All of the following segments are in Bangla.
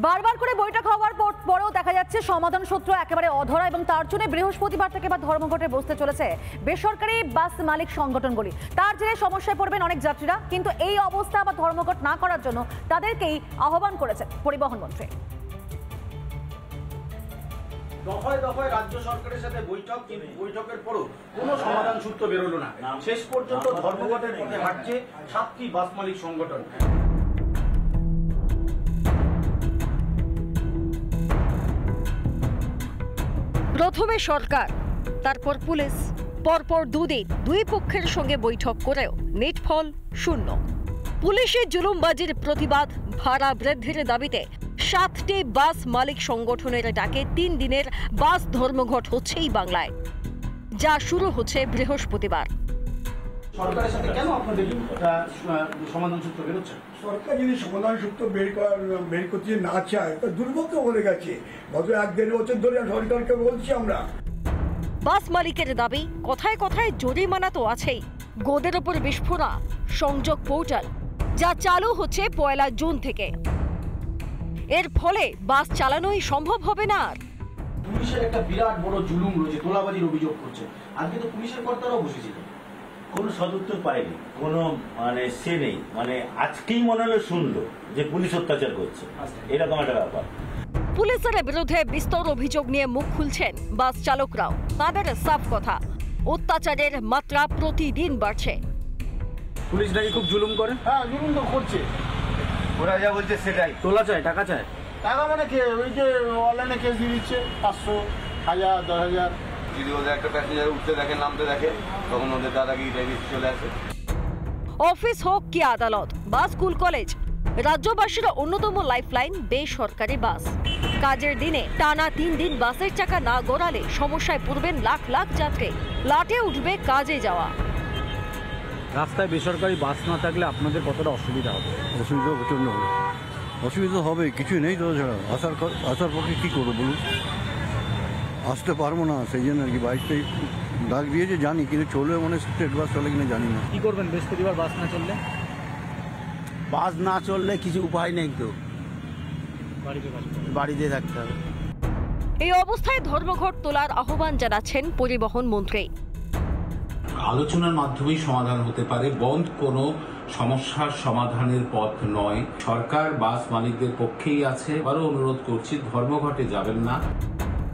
বারবার করে বৈঠক হওয়ার পরেও দেখা যাচ্ছে সমাধান সূত্র একেবারে অধরা এবং তার জন্য বৃহস্পতিবার থেকে ধর্মঘটে বসতে চলেছে বেসরকারি বাস মালিক সংগঠনগুলি। তার জেরে সমস্যায় পড়বেন অনেক যাত্রীরা, কিন্তু এই অবস্থা আবার ধর্মঘট না করার জন্য তাদেরকেই আহ্বান করেছেন পরিবহন মন্ত্রী। দফায় দফায় রাজ্য সরকারের সাথে বৈঠক, কিন্তু বৈঠকের পরও কোনো সমাধান সূত্র বেরোলো না। শেষ পর্যন্ত ধর্মঘটের পথে হাঁটছে 7টি বাস মালিক সংগঠন। প্রথমে সরকার, তারপর পুলিশ, পরপর দুদিন দুই পক্ষের সঙ্গে বৈঠক করেও নিটফল শূন্য। পুলিশের জুলুমবাজির প্রতিবাদ, ভাড়া বৃদ্ধির দাবিতে 7টি বাস মালিক সংগঠনের ডাকে 3 দিনের বাস ধর্মঘট হচ্ছেই বাংলায়, যা শুরু হচ্ছে বৃহস্পতিবার। সরকারের সাথে কেন আপনাদের সমাধান সূত্র বেরোচ্ছে? সরকার যদি সমাধান সূত্র বের করতে না চায় তা দুর্ভাগ্য বলে গেছে। গত 1-1.5 বছর ধরে সরকারকে বলছি আমরা। বাস মালিকের দাবি, কথায় কথায় জরিমানা তো আছেই, গোদের ওপর বিস্ফোরা সংযোগ পোর্টাল, যা চালু হচ্ছে 1 জুন থেকে। এর ফলে বাস চালানোই সম্ভব হবে না। আর পুলিশের একটা বিরাট বড় জুলুম রয়েছে, তোলাবাজির অভিযোগ করছে। আজকে তো পুলিশের কর্তারাও বসেছিল, কোনো সদুত্তর পায়নি, কোনো সে নেই। আজকেই মনে হলো শুনলো যে পুলিশ অত্যাচার করছে, এরকম একটা ব্যাপার। পুলিশের বিরুদ্ধে বিস্তর অভিযোগ নিয়ে মুখ খুলছেন বাস চালকরাও। তাদের সাফ কথা, অত্যাচারের মাত্রা প্রতিদিন বাড়ছে। পুলিশ নাকি খুব জুলুম করে। হ্যাঁ, জুলুম তো করছে। ওরা যা বলছে সেটাই। তোলা চায়, টাকা চায়। টাকা মানে কি, ওই যে অনলাইনে কেস দিয়ে দিচ্ছে 500, 1000, 10,000। যদি ওদের একটা প্যাসেঞ্জার উঠতে দেখে, নামতে দেখে, তখন ওদের দাদাগিরি চলে আসে। অফিস হোক কি আদালত, বা স্কুল কলেজ, রাজ্যবাসীর অন্যতম লাইফলাইন বেসরকারি বাস। কাজের দিনে টানা 3 দিন বাসের চাকা না গড়ালে সমস্যায় পড়বেন লাখ লাখ যাত্রী। লাটে উঠবে কাজে যাওয়া। রাস্তায় বেসরকারি বাস না থাকলে আপনাদের কতটা অসুবিধা হবে? অসুবিধা প্রচণ্ড হবে। অসুবিধা হবে, কিছুই নেই তো ছাড়া। আসার পক্ষে কী করবো বলুন, আসতে পারবো না, সেই জন্য আর কি বাইকটাই ডাক দিয়েছে জানি, কিন্তু চলবে মানে স্টেট বাস চলে কিনা জানি না। কি করবেন বৃহস্পতিবার বাস না চললে? বাস না চললে কিছু উপায় নেই, তো বাড়িতে থাকতে হবে। এই অবস্থায় ধর্মঘট তোলার আহ্বান জানাচ্ছেন পরিবহন মন্ত্রী। আলোচনার মাধ্যমেই সমাধান হতে পারে, বন্ধ কোনো সমস্যার সমাধানের পথ নয়। সরকার বাস মালিকদের পক্ষেই আছে। আরও অনুরোধ করছি, ধর্মঘটে যাবেন না।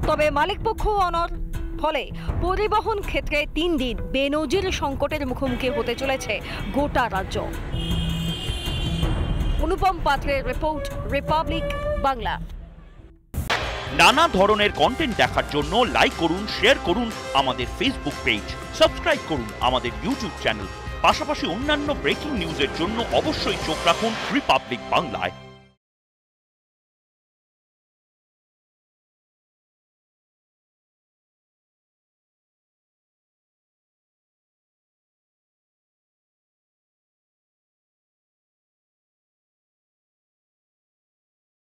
তবে মালিক পক্ষ অনড়, ফলে পরিবহন ক্ষেত্রে 3 দিন বেনজির সংকটের মুখোমুখি হতে চলেছে গোটা রাজ্য। অনুপম পাত্রের রিপোর্ট, রিপাবলিক বাংলা। নানা ধরনের কন্টেন্ট দেখার জন্য লাইক করুন, শেয়ার করুন আমাদের ফেসবুক পেজ, সাবস্ক্রাইব করুন আমাদের ইউটিউব চ্যানেল। পাশাপাশি অন্যান্য ব্রেকিং নিউজের জন্য অবশ্যই চোখ রাখুন রিপাবলিক বাংলায়।